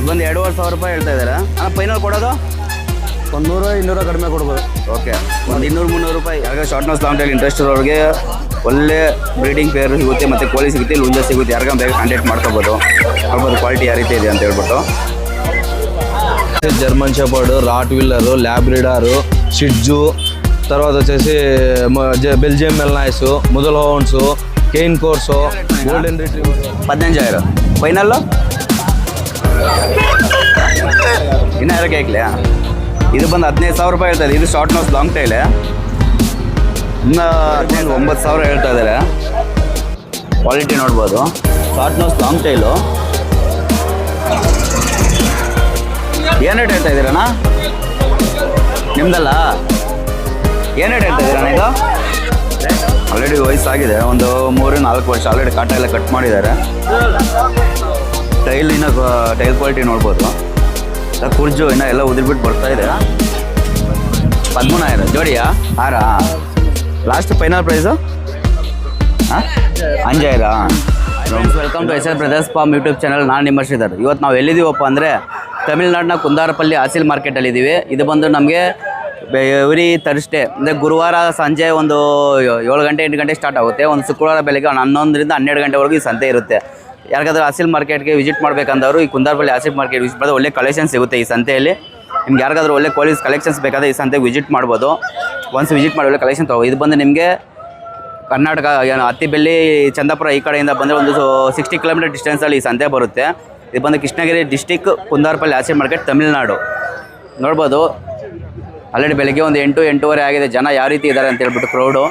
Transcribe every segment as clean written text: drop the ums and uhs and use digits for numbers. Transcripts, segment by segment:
ಬಂದು 2,500 ರೂಪಾಯಿ ಹೇಳ್ತಾ ಇದ್ದಾರೆ ಅಣ್ಣ. ಫೈನಲ್ ಕೊಡೋದು 100-200 ಕಡಿಮೆ ಕೊಡ್ಬೋದು. ಓಕೆ, ಒಂದು 200-300 ರೂಪಾಯಿ. ಯಾವಾಗ short nose long tail interest ಇರೋರಿಗೆ ಒಳ್ಳೆ ಬ್ರೀಡಿಂಗ್ ಪೇರ್ ಸಿಗುತ್ತೆ ಮತ್ತು ಕೋಳಿ ಸಿಗುತ್ತೆ, ಲುಂಜ ಸಿಗುತ್ತೆ. ಯಾರಿಗ ಬೇಗ ಕಾಂಟ್ಯಾಕ್ಟ್ ಮಾಡ್ಕೋಬೋದು, ನೋಡ್ಬೋದು ಕ್ವಾಲಿಟಿ ಯಾವ ರೀತಿ ಇದೆ ಅಂತ ಹೇಳ್ಬಿಟ್ಟು. German shepherd, rottweiler, labrador, shih tzu, తర్వాత వచ్చేసి Belgium malinois, Mudhol hounds, cane corso, golden retriever. 15,000 final ಇನ್ನೂ ಯಾರು ಕೇಕ್ಲೆ. ಇದು ಬಂದು 15,000 ರೂಪಾಯಿ ಹೇಳ್ತಾ ಇದೆ. ಇದು ಶಾರ್ಟ್ ನೋಸ್ ಲಾಂಗ್ ಟೈಲೆ. ಇನ್ನು 9,000 ಹೇಳ್ತಾ ಇದ್ದಾರೆ. ಕ್ವಾಲಿಟಿ ನೋಡ್ಬೋದು. ಶಾರ್ಟ್ ನೋಸ್ ಲಾಂಗ್ ಟೈಲು ಏನು ರೇಟ್ ಹೇಳ್ತಾ ಇದ್ದೀರಣ್ಣ? ನಿಮ್ದಲ್ಲ, ಏನು ರೇಟ್ ಹೇಳ್ತಾ ಇದ್ದೀರಣ್ಣ? ಇದು ಆಲ್ರೆಡಿ ವಯಸ್ಸಾಗಿದೆ, ಒಂದು 3-4 ವರ್ಷ. ಆಲ್ರೆಡಿ ಕಾಟ ಎಲ್ಲ ಕಟ್ ಮಾಡಿದ್ದಾರೆ. ಟೈಲ್ ಇನ್ನೂ ಟೈಲ್ ಕ್ವಾಲಿಟಿ ನೋಡ್ಬೋದು. ಕುರ್ಜು ಇನ್ನೂ ಎಲ್ಲ ಉದಿರ್ಬಿಟ್ಟು ಬರ್ತಾ ಇದೆ. 13,000 ಜೋಡಿಯಾ? ಹಾರಾ? ಲಾಸ್ಟ್ ಫೈನಲ್ ಪ್ರೈಸು ಹಾಂ 5,000. Welcome to SR brothers farm YouTube channel. ನಾನು ನಿಮ್ಮ ಶ್ರೀಧರ್. ಇವತ್ತು ನಾವು ಎಲ್ಲಿದ್ದೀವಪ್ಪ ಅಂದರೆ ತಮಿಳ್ನಾಡಿನ ಕುಂದಾರಪಲ್ಲಿ ಆಸಿಲ್ ಮಾರ್ಕೆಟಲ್ಲಿದ್ದೀವಿ. ಇದು ಬಂದು ನಮಗೆ ಎವ್ರಿ ಥರ್ಸ್ಡೇ ಅಂದರೆ ಗುರುವಾರ ಸಂಜೆ ಒಂದು 7 ಗಂಟೆ 8 ಗಂಟೆ ಸ್ಟಾರ್ಟ್ ಆಗುತ್ತೆ. ಒಂದು ಶುಕ್ರವಾರ ಬೆಳಗ್ಗೆ 11ರಿಂದ 12 ಗಂಟೆವರೆಗೂ ಈ ಸಂತೆ ಇರುತ್ತೆ. ಯಾರಿಗಾದ್ರೂ ಆಸಿಲ್ ಮಾರ್ಕೆಟ್ಗೆ ವಿಸಿಟ್ ಮಾಡಬೇಕಂದವರು ಈ ಕುಂದಾರಪಲ್ಲಿ ಆಸಿಲ್ ಮಾರ್ಕೆಟ್ ವಿಸಿಟ್ ಮಾಡಿದ್ರೆ ಒಳ್ಳೆ ಕಲೆಕ್ಷನ್ ಸಿಗುತ್ತೆ ಈ ಸಂತೆಯಲ್ಲಿ. ನಿಮ್ಗೆ ಯಾರಿಗಾದ್ರೂ ಒಳ್ಳೆ ಕ್ವಾಲಿಟಿ ಕಲೆಕ್ಷನ್ಸ್ ಬೇಕಾದರೆ ಈ ಸಂತೆಗೆ ವಿಸಿಟ್ ಮಾಡ್ಬೋದು. ಒನ್ಸ್ ವಿಸಿಟ್ ಮಾಡಿ ಒಳ್ಳೆ ಕಲೆಕ್ಷನ್ ತಗೋ. ಇದು ಬಂದು ನಿಮಗೆ ಕರ್ನಾಟಕ ಅತ್ತಿಬೆಲ್ಲಿ ಚಂದಾಪುರ ಈ ಕಡೆಯಿಂದ ಬಂದರೆ ಒಂದು 60 ಕಿಲೋಮೀಟರ್ ಡಿಸ್ಟೆನ್ಸಲ್ಲಿ ಈ ಸಂತೆ ಬರುತ್ತೆ. ಇದು ಬಂದು ಕೃಷ್ಣಗಿರಿ ಡಿಸ್ಟಿಕ್ ಕುಂದಾರಪಲ್ಲಿ ಆಸಿಲ್ ಮಾರ್ಕೆಟ್ ತಮಿಳ್ನಾಡು. ನೋಡ್ಬೋದು ಆಲ್ರೆಡಿ ಬೆಳಗ್ಗೆ ಒಂದು 8-8:30 ಆಗಿದೆ. ಜನ ಯಾವ ರೀತಿ ಇದ್ದಾರೆ ಅಂತ ಹೇಳ್ಬಿಟ್ಟು ಕ್ರೌಡು.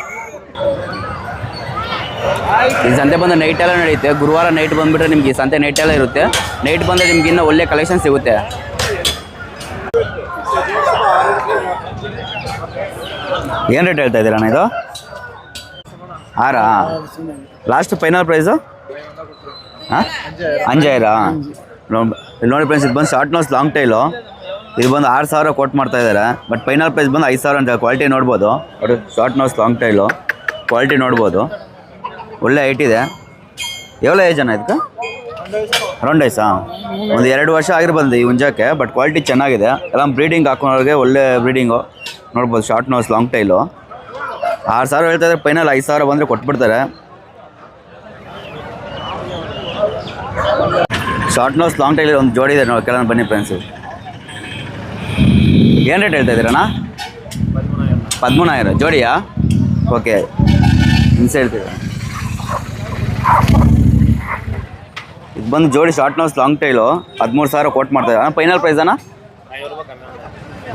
ಈ ಸಂತೆ ಬಂದು ನೈಟ್ ಎಲ್ಲ ನಡೆಯುತ್ತೆ. ಗುರುವಾರ ನೈಟ್ ಬಂದುಬಿಟ್ರೆ ನಿಮ್ಗೆ ಈ ಸಂತೆ ನೈಟ್ ಎಲ್ಲ ಇರುತ್ತೆ. ನೈಟ್ ಬಂದರೆ ನಿಮ್ಗೆ ಇನ್ನೂ ಒಳ್ಳೆ ಕಲೆಕ್ಷನ್ ಸಿಗುತ್ತೆ. ಏನು ರೇಟ್ ಹೇಳ್ತಾ ಇದ್ದೀರಣ್ಣ ಇದು? ಹಾರಾ? ಲಾಸ್ಟ್ ಫೈನಲ್ ಪ್ರೈಸು ಹಾಂ 5,000. ನೋಡಿ ಫ್ರೆಂಡ್ಸ್, ಇದು ಬಂದು ಶಾರ್ಟ್ ನೋಸ್ ಲಾಂಗ್ ಟೈಲು. ಇದು ಬಂದು 6,000 ಕೋಟ್ ಮಾಡ್ತಾ ಇದ್ದಾರೆ. ಬಟ್ ಫೈನಲ್ ಪ್ರೈಸ್ ಬಂದು 5,000 ಅಂತ. ಕ್ವಾಲಿಟಿ ನೋಡ್ಬೋದು. ಅದು short nose long tail quality ನೋಡ್ಬೋದು. ಒಳ್ಳೆ ಹೈಟ್ ಇದೆ. ಎವಲ ಏಜ್ ಅಣ್ಣ ಇದಕ್ಕೆ? ಅರೌಂಡ್ ಐಸಾ? ಒಂದು 2 ವರ್ಷ ಆಗಿರ್ಬಂದು ಈ ಹುಂಜಕ್ಕೆ. ಬಟ್ ಕ್ವಾಲಿಟಿ ಚೆನ್ನಾಗಿದೆ. ಎಲ್ಲ ಬ್ರೀಡಿಂಗ್ ಹಾಕೋರಿಗೆ ಒಳ್ಳೆ ಬ್ರೀಡಿಂಗು ನೋಡ್ಬೋದು. ಶಾರ್ಟ್ ನೋಸ್ ಲಾಂಗ್ ಟೈಲು 6,000 ಹೇಳ್ತಾ ಇದ್ದಾರೆ. ಫೈನಲ್ 5,000 ಬಂದರೆ ಕೊಟ್ಬಿಡ್ತಾರೆ. ಶಾರ್ಟ್ ನೋಸ್ ಲಾಂಗ್ ಟೈಲ್ ಒಂದು ಜೋಡಿ ಇದೆ ನೋಡಿ, ಕೆಳಗೆ ಬನ್ನಿ ಫ್ರೆಂಡ್ಸು. ಏನು ರೇಟ್ ಹೇಳ್ತಾ ಇದ್ದೀರಣ್ಣ? 13,000 ಜೋಡಿಯಾ? ಓಕೆ, ಹಿಂಸೆ ಹೇಳ್ತೀವಿ. ಇದು ಬಂದು ಜೋಡಿ short nose long tail 13,000 quote ಮಾಡ್ತಾಯಿದ್ದಾರೆ. ಫೈನಲ್ ಪ್ರೈಸ್ ಅಣ್ಣ?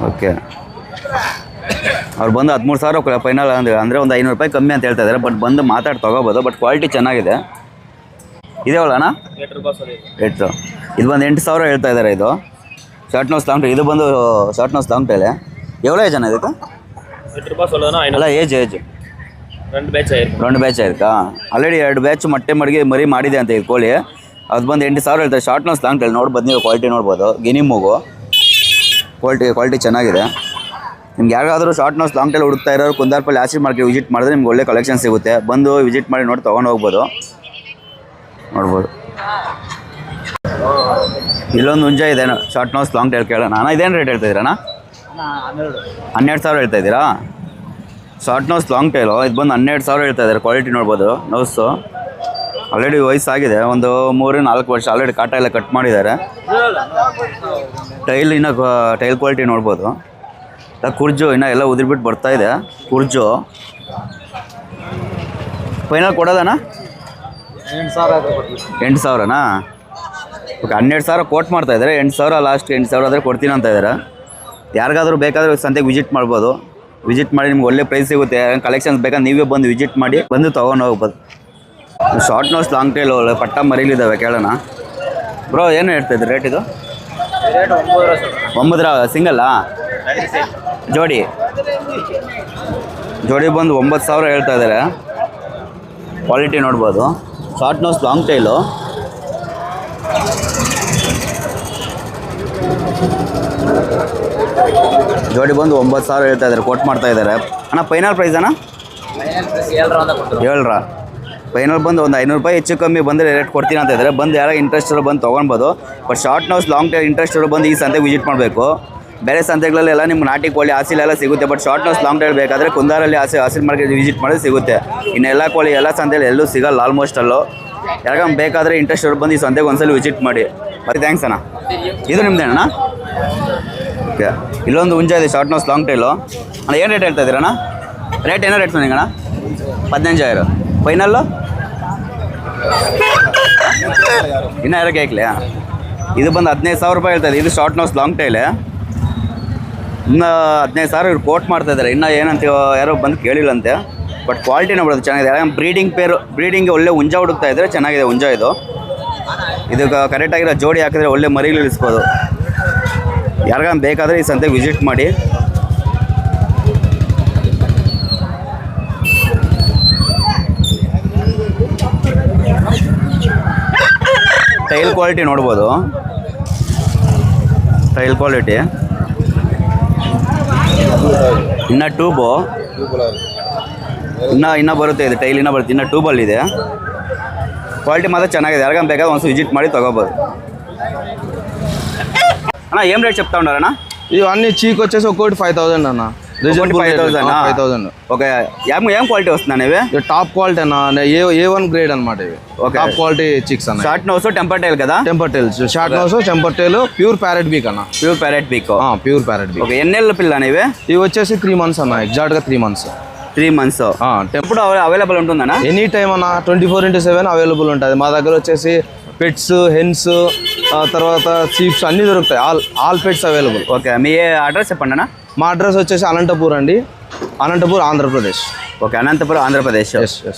ಓಕೆ, ಅವ್ರು ಬಂದು 13,000 ಫೈನಲ್ ಅಂದರೆ ಒಂದು 500 ರೂಪಾಯಿ ಕಮ್ಮಿ ಅಂತ ಹೇಳ್ತಾ ಇದ್ದಾರೆ. ಬಟ್ ಬಂದು ಮಾತಾಡಿ ತೊಗೋಬೋದು. ಬಟ್ ಕ್ವಾಲಿಟಿ ಚೆನ್ನಾಗಿದೆ. ಇದೇವಲ್ಲ ಅಣ್ಣ? 8. ಇದು ಬಂದು 8,000 ಹೇಳ್ತಾ ಇದ್ದಾರೆ. ಇದು ಶಾರ್ಟ್ ನೋಸ್ ಲಾಂಗ್ ಟೈಲ್. ಇದು ಬಂದು ಶಾರ್ಟ್ ನೋಸ್ ಲಾಂಗ್ ಟೈಲೆ. ಎವಲ ಏಜ್ ಅಣ್ಣ ಇದಕ್ಕೆ? ಅಲ್ಲ ಏಜ್ 2 ಬ್ಯಾಚ್ ಆಯ್ತಾ? ಆಲ್ರೆಡಿ 2 ಬ್ಯಾಚ್ ಮೊಟ್ಟೆ ಮರಿ ಮಾಡಿದೆ ಅಂತ ಇದು ಕೋಳಿ. ಅದು ಬಂದು 8,000 ಹೇಳ್ತಾರೆ. ಶಾರ್ಟ್ ನೋಸ್ ಲಾಂಗ್ ಟೈಲ್ ನೋಡ್ಬೋದು. ನೀವು ಕ್ವಾಲಿಟಿ ನೋಡ್ಬೋದು. ಗಿನಿ ಮೂಗು ಕ್ವಾಲಿಟಿ ಚೆನ್ನಾಗಿದೆ. ನಿಮ್ಗೆ ಯಾರಾದರೂ ಶಾರ್ಟ್ ನೋಸ್ ಲಾಂಗ್ ಟೈಲ್ ಹುಡುಕ್ತಾ ಇರೋರು ಕುಂದಾರಪಲ್ಲಿ ಆಸಿಲ್ ಮಾರ್ಕೆಟ್ ವಿಸಿಟ್ ಮಾಡಿದ್ರೆ ನಿಮ್ಗೆ ಒಳ್ಳೆ ಕಲೆಕ್ಷನ್ ಸಿಗುತ್ತೆ. ಬಂದು ವಿಸಿಟ್ ಮಾಡಿ ನೋಡಿ ತೊಗೊಂಡು ಹೋಗ್ಬೋದು. ನೋಡ್ಬೋದು. ಇಲ್ಲೊಂದು ಹುಂಜ ಇದೆ ಶಾರ್ಟ್ ನೋಸ್ ಲಾಂಗ್ ಟೈಲ್. ಕೇಳೋಣ ಅಣ್ಣ, ಇದೇನು ರೇಟ್ ಹೇಳ್ತಾ ಇದ್ದೀರಣ್ಣ? 12,000 ಹೇಳ್ತಾ ಇದ್ದೀರಾ? Short nose long tail. ಇದು ಬಂದು 12,000 ಹೇಳ್ತಾ ಇದ್ದಾರೆ. ಕ್ವಾಲಿಟಿ ನೋಡ್ಬೋದು. ನೋಸು ಆಲ್ರೆಡಿ ವಯಸ್ಸಾಗಿದೆ, ಒಂದು 3-4 ವರ್ಷ. ಆಲ್ರೆಡಿ ಕಾಟ ಎಲ್ಲ ಕಟ್ ಮಾಡಿದ್ದಾರೆ. ಟೈಲ್ ಇನ್ನೂ ಟೈಲ್ ಕ್ವಾಲಿಟಿ ನೋಡ್ಬೋದು. ಕುರ್ಜು ಇನ್ನೂ ಎಲ್ಲ ಉದಿರ್ಬಿಟ್ಟು ಬರ್ತಾ ಇದೆ. ಕುರ್ಜು ಫೈನಲ್ ಕೊಡೋದಣ್ಣ? 8,000ನಾ? ಓಕೆ, 12,000 ಕೋಟ್ ಮಾಡ್ತಾ ಇದ್ದಾರೆ. 8,000 ಲಾಸ್ಟ್. 8,000 ಆದರೆ ಕೊಡ್ತೀನಿ ಅಂತ ಇದ್ದಾರೆ. ಯಾರಿಗಾದ್ರೂ ಬೇಕಾದರೂ ಸಂತೆಗೆ ವಿಸಿಟ್ ಮಾಡ್ಬೋದು. ವಿಸಿಟ್ ಮಾಡಿ ನಿಮ್ಗೆ ಒಳ್ಳೆ ಪ್ರೈಸ್ ಸಿಗುತ್ತೆ. ಕಲೆಕ್ಷನ್ಸ್ ಬೇಕಾದ್ರೆ ನೀವೇ ಬಂದು ವಿಸಿಟ್ ಮಾಡಿ ಬಂದು ತೊಗೊಂಡು ಹೋಗ್ಬೋದು. ಶಾರ್ಟ್ ನೋಸ್ ಲಾಂಗ್ ಟೈಲ್ ಒಳ್ಳೆ ಪಟ್ಟ ಮರಿಲಿದ್ದಾವೆ. ಕೇಳೋಣ ಬ್ರೋ, ಏನು ಹೇಳ್ತಾಯಿದ್ರು ರೇಟ್? ಇದು 9 ಸಿಂಗಲ್ಲಾ? ಜೋಡಿ ಬಂದು 9,000 ಹೇಳ್ತಾ ಇದ್ದಾರೆ. ಕ್ವಾಲಿಟಿ ನೋಡ್ಬೋದು. Short nose long tail. ಜೋಡಿ ಬಂದು 9,000 ಹೇಳ್ತಾ ಇದ್ದಾರೆ. ಕೋಟ್ ಮಾಡ್ತಾ ಇದ್ದಾರೆ. ಅಣ್ಣ ಫೈನಲ್ ಪ್ರೈಸ್ ಅಣ್ಣ? 7,000. ಫೈನಲ್ ಬಂದು ಒಂದು 500 ರೂಪಾಯಿ ಹೆಚ್ಚು ಕಮ್ಮಿ ಬಂದರೆ ರೇಟ್ ಕೊಡ್ತೀನಿ ಅಂತ ಇದ್ದಾರೆ. ಬಂದು ಯಾರೋ ಇಂಟ್ರೆಸ್ಟ್ ಇರೋ ಬಂದು ತೊಗೊಳ್ಬೋದು. But short nose long tail interest ಇರೋ ಬಂದು ಈ ಸಂತೆಗೆ ವಿಸಿಟ್ ಮಾಡಬೇಕು. ಬೇರೆ ಸಂತೆಗಳಲ್ಲೆಲ್ಲ ನಿಮ್ಮ ನಾಟಿ ಕೋಳಿ ಹಾಸಿಲೆಲ್ಲ ಸಿಗುತ್ತೆ. But short nose long tail ಬೇಕಾದರೆ ಕುಂದಾರಲ್ಲಿ ಹಾಸಿಲ್ ಮಾರ್ಕೆಟ್ ವಿಸಿಟ್ ಮಾಡಿದ್ರೆ ಸಿಗುತ್ತೆ. ಇನ್ನು ಎಲ್ಲ ಕೋಳಿ ಎಲ್ಲ ಸಂತೆಯಲ್ಲಿ ಎಲ್ಲೂ ಸಿಗಲ್ಲ ಆಲ್ಮೋಸ್ಟ್ ಅಲ್ಲೂ. ಯಾಕಂದ್ರೆ ಬೇಕಾದರೆ ಇಂಟ್ರೆಸ್ಟ್ ಇರೋ ಬಂದು ಈ ಸಂತೆಗೆ ಒಂದ್ಸಲ ವಿಸಿಟ್ ಮಾಡಿ. ಮತ್ತೆ ಥ್ಯಾಂಕ್ಸ್ ಅಣ್ಣ. ಇದು ನಿಮ್ದೇನಣ್ಣ? ಓಕೆ, ಇಲ್ಲೊಂದು ಹುಂಜ ಇದೆ ಶಾರ್ಟ್ ನೋಸ್ ಲಾಂಗ್ ಟೈಲು. ಅಣ್ಣ ಏನು ರೇಟ್ ಹೇಳ್ತಾ ಇದ್ದೀರಣ್ಣ? ರೇಟ್ ಏನೋ ರೇಟ್ ಬಂದಿங்கಣ್ಣ? 15,000 ಫೈನಲ್ಲು. ಇನ್ನೂ ಯಾರೋ ಕೇಕ್ಲೆ ಇದು ಬಂದು 15,000 ರೂಪಾಯಿ ಹೇಳ್ತಾ ಇದೆ. ಇದು ಶಾರ್ಟ್ ನೋಸ್ ಲಾಂಗ್ ಟೈಲೆ. ಇನ್ನು 15,000 ಇವ್ರು ಕೋಟ್ ಮಾಡ್ತಾಯಿದ್ದಾರೆ. ಇನ್ನೂ ಏನಂತ ಯಾರೋ ಬಂದು ಕೇಳಿಲ್ಲಂತೆ. ಬಟ್ ಕ್ವಾಲಿಟಿನ ಬಿಡೋದು ಚೆನ್ನಾಗಿದೆ. ಯಾಕಂದ್ರೆ ಬ್ರೀಡಿಂಗ್ಗೆ ಒಳ್ಳೆ ಹುಂಜ ಹುಡುಕ್ತಾ ಇದ್ದರೆ ಚೆನ್ನಾಗಿದೆ ಹುಂಜ ಇದು. ಇದು ಕರೆಕ್ಟಾಗಿರೋ ಜೋಡಿ ಹಾಕಿದ್ರೆ ಒಳ್ಳೆ ಮರಿಗಳು ಇಳಿಸ್ಬೋದು. ಯಾರಿಗಾನ ಬೇಕಾದರೆ ಈ ಸಂತೆಗೆ ವಿಸಿಟ್ ಮಾಡಿ. ಟೈಲ್ ಕ್ವಾಲಿಟಿ ನೋಡ್ಬೋದು. ಟೈಲ್ ಕ್ವಾಲಿಟಿ ಇನ್ನು ಟ್ಯೂಬು ಇನ್ನೂ ಬರುತ್ತೆ. ಇದು ಟೈಲ್ ಇನ್ನೂ ಬರುತ್ತೆ. ಇನ್ನೂ ಟ್ಯೂಬಲ್ಲಿದೆ. ಕ್ವಾಲಿಟಿ ಮಾತ್ರ ಚೆನ್ನಾಗಿದೆ. ಯಾರಿಗಾನ ಬೇಕಾದ್ರೆ ಒಂದು ವಿಸಿಟ್ ಮಾಡಿ ತೊಗೋಬೋದು. అన్న ఏం రేట్ చెప్తా ఉన్నారన్న? ఇవన్నీ చీక్ వచ్చేసి ఒక్కోటి 5,000 అన్న. 5,000. ఓకే, ఏం క్వాలిటీ వస్తుందన్న ఇవి? టాప్ క్వాలిటీ అన్న. A1 గ్రేడ్ అనమాట ఇవి. ఓకే, టాప్ క్వాలిటీ చిక్స్ అన్న. షార్ట్ నోస్ టెంపర్ టైల్ కదా? Temper tails, short nose temper tail, pure parrot beak అన్న. Pure parrot beak. Pure parrot beak. Okay, ఎన్నేళ్ళ పిల్ల అన్న ఇవి? ఇవి వచ్చేసి 3 months అన్న. ఎగ్జాక్ట్గా 3 months. 3 months. ఎప్పుడు అవైలబుల్ ఉంటుందన్న? ఎనీ టైమ్ అన్న. 24/7 అవైలబుల్ ఉంటుంది. మా దగ్గర వచ్చేసి పెట్స్, హెన్స్, తర్వాత చీప్స్ అన్నీ దొరుకుతాయి. All pets available. ఓకే, మీ అడ్రస్ చెప్పండి అన్న. మా అడ్రస్ వచ్చేసి అనంతపూర్ అండి. ಅನಂತಪುರ ಆಂಧ್ರ ಪ್ರದೇಶ್. ಓಕೆ, ಅನಂತಪುರ ಆಂಧ್ರ ಪ್ರದೇಶ್.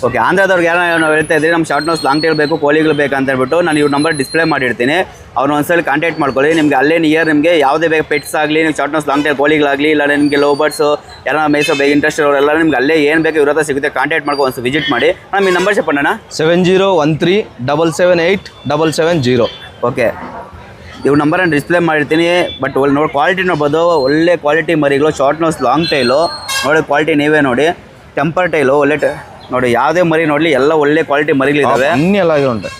ಓಕೆ, ಆಂಧ್ರದವ್ರಿಗೆ ಯಾರು ಹೇಳ್ತಾ ಇದ್ದೀರಿ ನಮ್ಮ ಶಾರ್ಟ್ ನೋಸ್ ಲಾಂಗ್ ಟೈಲ್ ಬೇಕು, ಕೋಳಿಗಳು ಬೇಕು ಅಂತ ಹೇಳ್ಬಿಟ್ಟು ನಾನು ಇವ್ರ ನಂಬರ್ ಡಿಸ್ಪ್ಲೇ ಮಾಡಿರ್ತೀನಿ. ಅವ್ರನ್ನ ಒಂದ್ಸಲ ಕಾಂಟ್ಯಾಕ್ಟ್ ಮಾಡ್ಕೊಳ್ಳಿ. ನಿಮಗೆ ಅಲ್ಲೇ ನಿಯರ್ ನಿಮಗೆ ಯಾವುದೇ ಬೇಕು ಪೆಟ್ಸ್ ಆಗಲಿ, ನೀವು ಶಾರ್ಟ್ ನೋಸ್ ಲಾಂಗ್ ಟೈಲ್ ಕೋಳಿಗಳಾಗಲಿ, ಇಲ್ಲ ನಿಮಗೆ ಲವ್ ಬರ್ಡ್ಸು ಯಾರು ಮೇಸೋ ಬೇಕು ಇಂಟ್ರೆಸ್ಟ್ ಇರೋರೆಲ್ಲ ನಿಮ್ಗೆ ಅಲ್ಲೇ ಏನು ಬೇಕು ಇವ್ರ ಹತ್ರ ಸಿಗುತ್ತೆ. ಕಾಂಟ್ಯಾಕ್ಟ್ ಮಾಡ್ಕೊಂಡು ಒಂದು ವಿಸಿಟ್ ಮಾಡಿ. ನಮ್ಮ ಈ ನಂಬರ್ చెప్పండి 7013778770. ಓಕೆ, ಇವ್ರ ನಂಬರನ್ನು ಡಿಸ್ಪ್ಲೇ ಮಾಡಿರ್ತೀನಿ. ಬಟ್ ನೋಡಿ ಕ್ವಾಲಿಟಿ ನೋಡ್ಬೋದು. ಒಳ್ಳೆ ಕ್ವಾಲಿಟಿ ಮರಿಗಳು, ಶಾರ್ಟ್ ನೋಸ್ ಲಾಂಗ್ ಟೈಲು ನೋಡಿ. ಕ್ವಾಲಿಟಿ ನೀವೇ ನೋಡಿ. ಟೆಂಪರ್ ಟೈಲು ಒಳ್ಳೆ ನೋಡಿ. ಯಾವುದೇ ಮರಿ ನೋಡಲಿ ಎಲ್ಲ ಒಳ್ಳೆ ಕ್ವಾಲಿಟಿ ಮರಿಗಳಿದ್ದಾವೆ. అన్నీ అలాగే ఉంటాయి.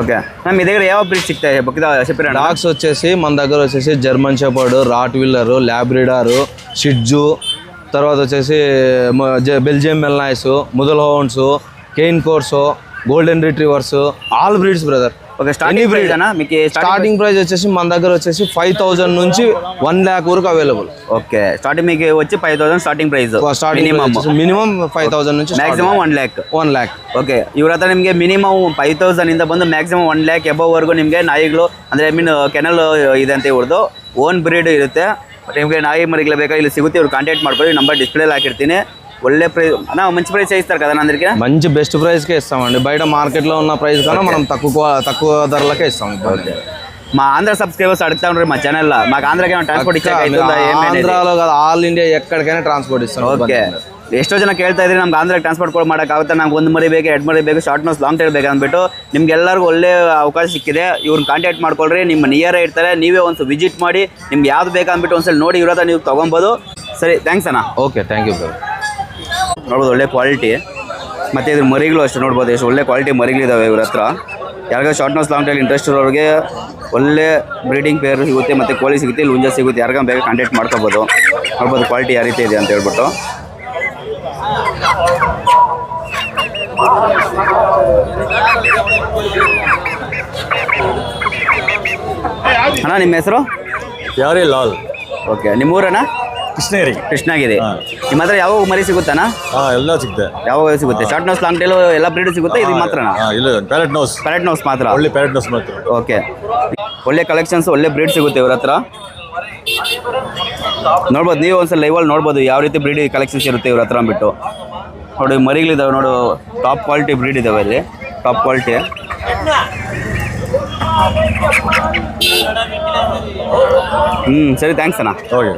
ఓకే, మీ దగ్గర ఏ బ్రీడ్ సిగ్తాయి చెప్పారు? డాగ్స్ వచ్చేసి మన దగ్గర వచ్చేసి German shepherd, rottweiler, labrador, shih tzu, తర్వాత వచ్చేసి Belgium malinois, Mudhol hounds, cane corso, golden retrievers, all breeds brother. Okay, starting price అన్న మీకు? స్టార్టింగ్ ప్రైస్ వచ్చేసి మన దగ్గర వచ్చేసి 5,000 నుంచి 1 lakh వరకు అవైలబుల్. ఓకే, స్టార్టింగ్ మీకు వచ్చి 5,000 స్టార్టింగ్ ప్రైస్. ಮಿನಿಮಮ್ 5,000 నుంచి ಮ್ಯಾಕ್ಸಿಮಮ್ 1 lakh. 1 lakh. ಓಕೆ, ಇವ್ರ ಹತ್ರ ನಿಮಗೆ ಮಿನಿಮಮ್ 5,000 ಇಂದ ಬಂದು ಮ್ಯಾಕ್ಸಿಮಮ್ 1 lakh ಎಬೋವರೆಗೂ ನಿಮಗೆ ನಾಯಿಗಳು ಅಂದರೆ ಐ ಮೀನ್ ಕೆನಲ್ ಇದೆ ಅಂತ ಇವ್ರದ್ದು ಓನ್ ಬ್ರೀಡ್ ಇರುತ್ತೆ. ನಿಮಗೆ ನಾಯಿ ಮರಿಗಳು ಬೇಕಾ ಇಲ್ಲಿ ಸಿಗುತ್ತೆ. ಇವ್ರು ಕಾಂಟ್ಯಾಕ್ಟ್ ಮಾಡ್ಕೊಳ್ಳಿ. ನಂಬರ್ ಡಿಸ್ಪ್ಲೇಲಿ ಹಾಕಿರ್ತೀನಿ. ఒళ్ళే ప్రైస్ అన్న, మంచి ప్రైస్ ఇస్తారు కదా అందరికీ? మంచి బెస్ట్ ప్రైస్కే ఇస్తామండి. బయట మార్కెట్లో ఉన్న ప్రైస్ కన్నా మనం తక్కువ ధరలకే ఇస్తాం. మా ఆంధ్ర సబ్స్క్రైబర్స్ అడుగుతా ఉంటారు మా ఛానల్లో, మాకు ఆంధ్రాకి ట్రాన్స్పోర్ట్ ఇచ్చా? ఆంధ్రాలో కాదు, ఆల్ ఇండియా ఎక్కడికైనా ట్రాన్స్పోర్ట్ ఇస్తాం. ಓಕೆ, ಎಷ್ಟೋ ಜನ ಕೇಳ್ತಾ ಇದ್ರಿ ನಮ್ಗೆ ಆಂಧ್ರಕ್ಕೆ ಟ್ರಾನ್ಸ್ಪೋರ್ಟ್ ಕೂಡ ಮಾಡೋಕ್ಕಾಗುತ್ತೆ, ನಮ್ಗೆ 1 ಮರಿ ಬೇಕು, 2 ಮರಿ ಬೇಕು, ಶಾರ್ಟ್ ನೋಸ್ ಲಾಂಗ್ ಟೈಲ್ ಬೇಕು ಅಂದ್ಬಿಟ್ಟು ನಿಮ್ಗೆಲ್ಲರಿಗೂ ಒಳ್ಳೆ ಅವಕಾಶ ಸಿಕ್ಕಿದೆ. ಇವ್ರನ್ನ ಕಾಂಟ್ಯಾಕ್ಟ್ ಮಾಡ್ಕೊಳ್ರಿ. ನಿಮ್ಮ ನಿಯರೇ ಇರ್ತಾರೆ. ನೀವೇ ಒಂದು ವಿಸಿಟ್ ಮಾಡಿ. ನಿಮ್ಗೆ ಯಾವ್ದು ಬೇಕು ಅಂದ್ಬಿಟ್ಟು ಒಂದ್ಸಲ ನೋಡಿ ಇವ್ರ ಹತ್ರ ನೀವು ತೊಗೊಬೋದು. ಸರಿ, ಥ್ಯಾಂಕ್ಸ್ ಅಣ್ಣ. Okay, thank you bro. ನೋಡ್ಬೋದು ಒಳ್ಳೆ ಕ್ವಾಲಿಟಿ. ಮತ್ತು ಇದ್ರ ಮರಿಗಳು ಅಷ್ಟೇ ನೋಡ್ಬೋದು ಎಷ್ಟು ಒಳ್ಳೆ ಕ್ವಾಲಿಟಿ ಮರಿಗಳಿದ್ದಾವೆ ಇವ್ರ ಹತ್ರ. ಯಾರಿಗೂ short nose long tail interest ಇರೋರಿಗೆ ಒಳ್ಳೆ ಬ್ರೀಡಿಂಗ್ ಪೇರ್ ಸಿಗುತ್ತೆ ಮತ್ತು ಕೋಳಿ ಸಿಗುತ್ತೆ, ಇಲ್ಲಿ ಹುಂಜ ಸಿಗುತ್ತೆ. ಯಾರಿಗ ಬೇಕಾ ಕಾಂಟ್ಯಾಕ್ಟ್ ಮಾಡ್ಕೋಬೋದು. ನೋಡ್ಬೋದು ಕ್ವಾಲಿಟಿ ಯಾವ ರೀತಿ ಇದೆ ಅಂತ ಹೇಳ್ಬಿಟ್ಟು. ಅಣ್ಣ ನಿಮ್ಮ ಹೆಸರು? ಯಾರೇ ಲಾಲ್. ಓಕೆ, ನಿಮ್ಮೂರಣ್ಣ? ಕೃಷ್ಣಗಿರಿ. ಕೃಷ್ಣಗಿರಿ. ನಿಮ್ಮ ಹತ್ರ ಯಾವ ಮರಿ ಸಿಗುತ್ತಾನ? ಎಲ್ಲ ಸಿಗುತ್ತೆ. ಯಾವ ಸಿಗುತ್ತೆ? ಶಾರ್ಟ್ ನೋಸ್ ಲಾಂಗ್ ಟೈಲು ಎಲ್ಲ ಬ್ರೀಡ್ ಸಿಗುತ್ತೆ, ಇದು ಮಾತ್ರನಾ? ಇಲ್ಲ, ಪ್ಯಾರೆಟ್ ನೋಸ್. ಪ್ಯಾರೆಟ್ ನೋಸ್ ಮಾತ್ರ? ಒಳ್ಳೆ ಪ್ಯಾರೆಟ್ ನೋಸ್ ಮಾತ್ರ. ಓಕೆ, ಒಳ್ಳೆ ಕಲೆಕ್ಷನ್ಸ್, ಒಳ್ಳೆ ಬ್ರೀಡ್ ಸಿಗುತ್ತೆ ಇವ್ರ ಹತ್ರ. ನೋಡ್ಬೋದು ನೀವು ಒಂದ್ಸಲ ಲೈವಲ್ಲಿ ನೋಡ್ಬೋದು ಯಾವ ರೀತಿ ಬ್ರೀಡ್ ಕಲೆಕ್ಷನ್ಸ್ ಇರುತ್ತೆ ಇವ್ರ ಹತ್ರ ಅಂದ್ಬಿಟ್ಟು. ನೋಡಿ ಮರಿಗಳಿದ್ದಾವೆ ನೋಡು. ಟಾಪ್ ಕ್ವಾಲಿಟಿ ಬ್ರೀಡ್ ಇದ್ದಾವೆ ಇಲ್ಲಿ, ಟಾಪ್ ಕ್ವಾಲಿಟಿ. ಸರಿ, ಥ್ಯಾಂಕ್ಸ್ ಅಣ್ಣ. ಓಕೆ.